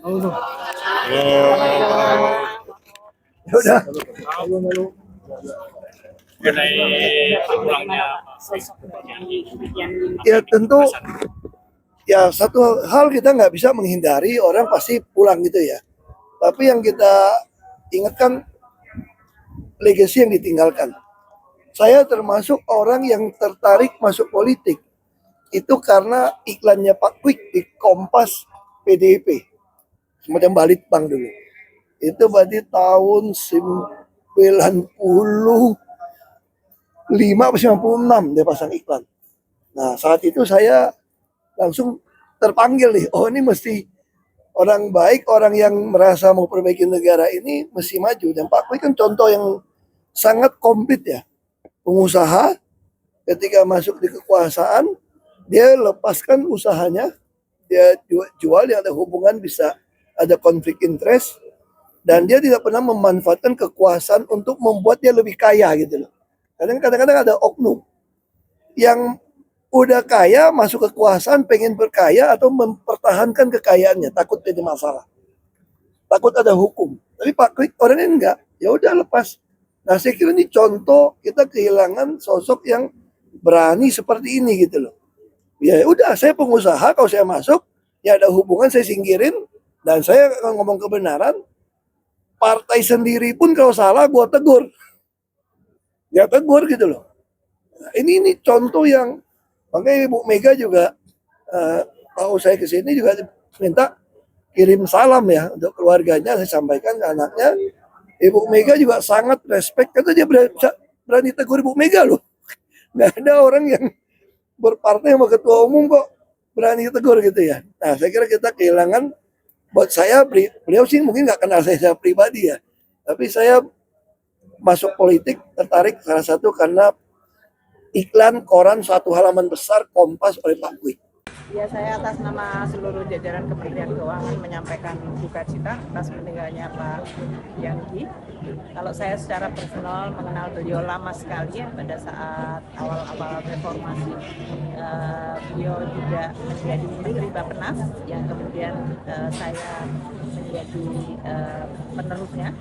Halo. Ya udah. Mengenai pulangnya Ya tentu ya satu hal kita nggak bisa menghindari orang pasti pulang gitu ya. Tapi yang kita ingatkan legasi yang ditinggalkan. Saya termasuk orang yang tertarik masuk politik itu karena iklannya Pak Kwik di Kompas PDIP, semacam Balitbang dulu. Itu berarti tahun 95 atau 96 dia pasang iklan. Nah saat itu saya langsung terpanggil nih, oh ini mesti orang baik, orang yang merasa mau perbaiki negara ini mesti maju. Dan Pak Kwik kan contoh yang sangat komplit ya. Pengusaha ketika masuk di kekuasaan, dia lepaskan usahanya, dia jual yang ada hubungan bisa ada konflik interest, dan dia tidak pernah memanfaatkan kekuasaan untuk membuat dia lebih kaya gitu loh. Kadang-kadang ada oknum yang udah kaya masuk kekuasaan pengen berkaya atau mempertahankan kekayaannya, takut jadi masalah, takut ada hukum. Tapi Pak Kwik orangnya enggak, ya udah lepas. Nah saya kira ini contoh kita kehilangan sosok yang berani seperti ini gitu loh. Ya udah saya pengusaha, kalau saya masuk ya ada hubungan saya singkirin, dan saya akan ngomong kebenaran. Partai sendiri pun kalau salah gua tegur, ya tegur gitu loh. Nah, ini contoh yang makanya Ibu Mega juga tahu saya kesini juga minta kirim salam ya untuk keluarganya, saya sampaikan ke anaknya. Ibu Mega juga sangat respect, karena dia berani tegur Ibu Mega loh. Nggak ada orang yang berpartai sama ketua umum kok berani tegur gitu ya. Nah saya kira kita kehilangan, buat saya beliau sih mungkin nggak kenal saya pribadi ya, tapi saya masuk politik tertarik salah satu karena iklan koran satu halaman besar Kompas oleh Pak Kwik. Ya, saya atas nama seluruh jajaran Kementerian Keuangan menyampaikan duka cita atas meninggalnya Pak Yanggi. Kalau saya secara personal mengenal beliau lama sekali ya, pada saat awal-awal reformasi. Beliau juga menjadi Menteri Bappenas yang kemudian saya menjadi penerusnya.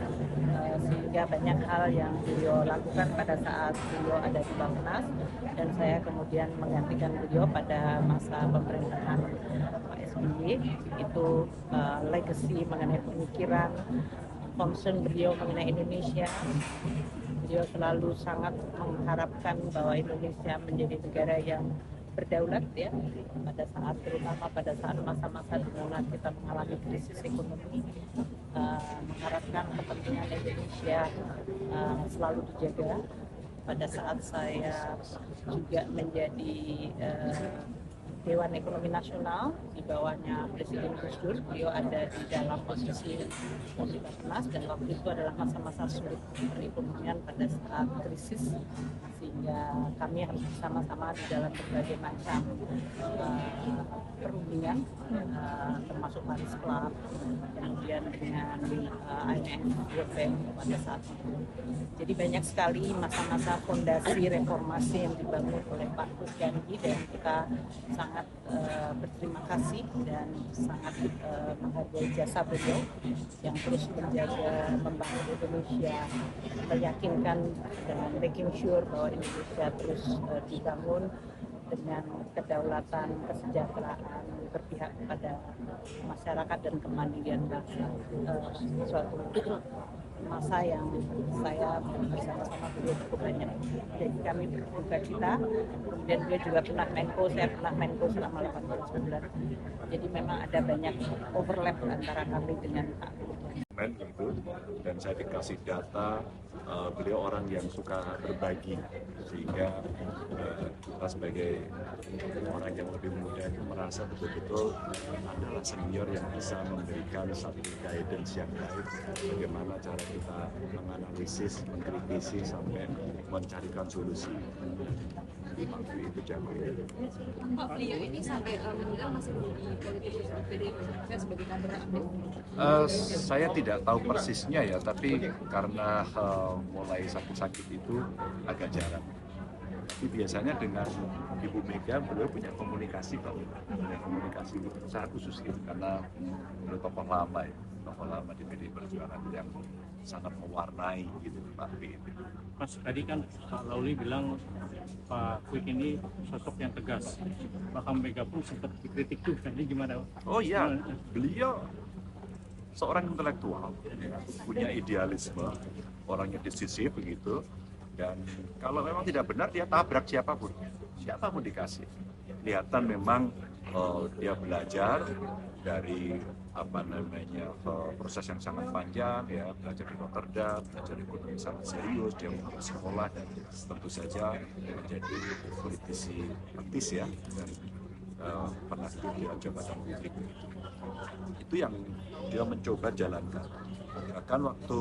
Sehingga banyak hal yang beliau lakukan pada saat beliau ada di Bappenas, dan saya kemudian menggantikan beliau pada masa pemerintahan Pak SBY. Itu legacy mengenai pemikiran, concern beliau mengenai Indonesia. Beliau selalu sangat mengharapkan bahwa Indonesia menjadi negara yang berdaulat ya, pada saat terutama pada saat masa-masa di mana kita mengalami krisis ekonomi. Mengharapkan kepentingan Indonesia selalu dijaga. Pada saat saya juga menjadi Dewan Ekonomi Nasional di bawahnya Presiden Gus Dur, beliau ada di dalam posisi Bappenas, dan waktu itu adalah masa-masa sulit perekonomian pada saat krisis, sehingga kami harus bersama-sama di dalam berbagai macam perundingan, termasuk Paris Club, kemudian dengan IMF, World Bank pada saat itu. Jadi banyak sekali masa-masa fondasi reformasi yang dibangun oleh Pak Yanggi, dan kita sangat berterima kasih dan sangat menghargai jasa beliau yang terus menjaga membangun Indonesia, meyakinkan dan making sure bahwa Indonesia terus dibangun dengan kedaulatan, kesejahteraan, berpihak kepada masyarakat dan kemandirian bangsa. Suatu masa yang saya bersama-sama beliau cukup banyak. Jadi kami berduka cita. Kemudian beliau juga pernah Menko, saya pernah Menko selama 18 bulan. Jadi memang ada banyak overlap antara kami dengan Pak. Gitu. Dan saya dikasih data, beliau orang yang suka berbagi, sehingga kita sebagai orang yang lebih muda itu merasa betul-betul adalah senior yang bisa memberikan satu guidance yang baik bagaimana cara kita menganalisis, mengkritisi sampai mencarikan solusi. Waktu itu jago ya. Pak, beliau ini sampai meninggal masih di politik sebagai kader aktif? Saya tidak tahu persisnya ya, tapi karena mulai sakit-sakit itu agak jarang. Tapi biasanya dengan Ibu Mega beliau punya komunikasi sangat khusus gitu, karena beliau tokoh lama di PDI Perjuangan yang sangat mewarnai gitu Pak B. Mas, tadi kan Pak Lauli bilang Pak Kwik ini sosok yang tegas. Bahkan Mega pun sempat dikritik tuh, jadi gimana? Oh iya, beliau seorang intelektual, ya, punya idealisme, orangnya decisif begitu. Dan kalau memang tidak benar dia tabrak siapapun dikasih. Kelihatan memang dia belajar dari proses yang sangat panjang, ya, belajar di Rotterdam, belajar ekonomi sangat serius, dia masuk sekolah dan tentu saja menjadi politisi aktif ya, dan pernah duduk di jabatan publik. Itu yang dia mencoba jalankan. Bahkan waktu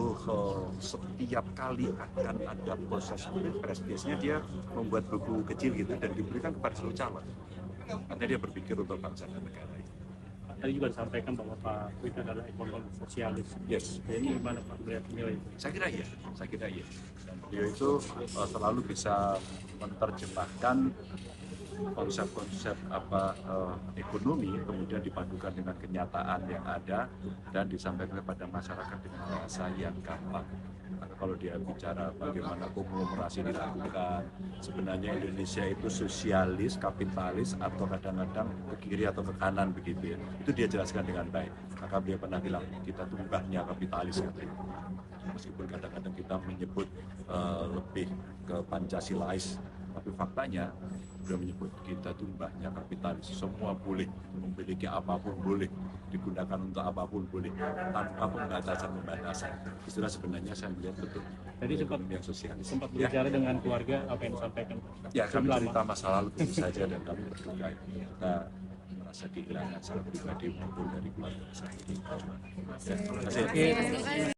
setiap kali akan ada proses pilpres, biasanya dia membuat buku kecil gitu dan diberikan kepada seluruh calon. Karena dia berpikir untuk bangsa dan negara. Tadi juga disampaikan bahwa Pak Kwik adalah ekonom sosialis. Yes. Jadi gimana Pak melihat nilai itu? Saya kira iya. Dan beliau itu selalu bisa menerjemahkan konsep-konsep ekonomi kemudian dipadukan dengan kenyataan yang ada dan disampaikan kepada masyarakat dengan bahasa yang gampang. Maka kalau dia bicara bagaimana konglomerasi dilakukan, sebenarnya Indonesia itu sosialis, kapitalis, atau kadang-kadang ke kiri atau ke kanan begitu ya. Itu dia jelaskan dengan baik. Maka beliau pernah bilang kita tuh mbahnya kapitalis katanya. Meskipun kadang-kadang kita menyebut lebih ke Pancasilais, tapi faktanya beliau menyebut kita tuh mbahnya kapitalis, semua boleh, memiliki apapun boleh, digunakan untuk apapun boleh, tanpa pembatasan. Istilah sebenarnya saya melihat betul. Jadi yang sosialis. sempat berbicara dengan keluarga, apa yang disampaikan? Ya, kami cerita masa lalu tentu saja dan kami berduka. Kita merasa kehilangan secara pribadi maupun dari keluarga saya. Terima kasih.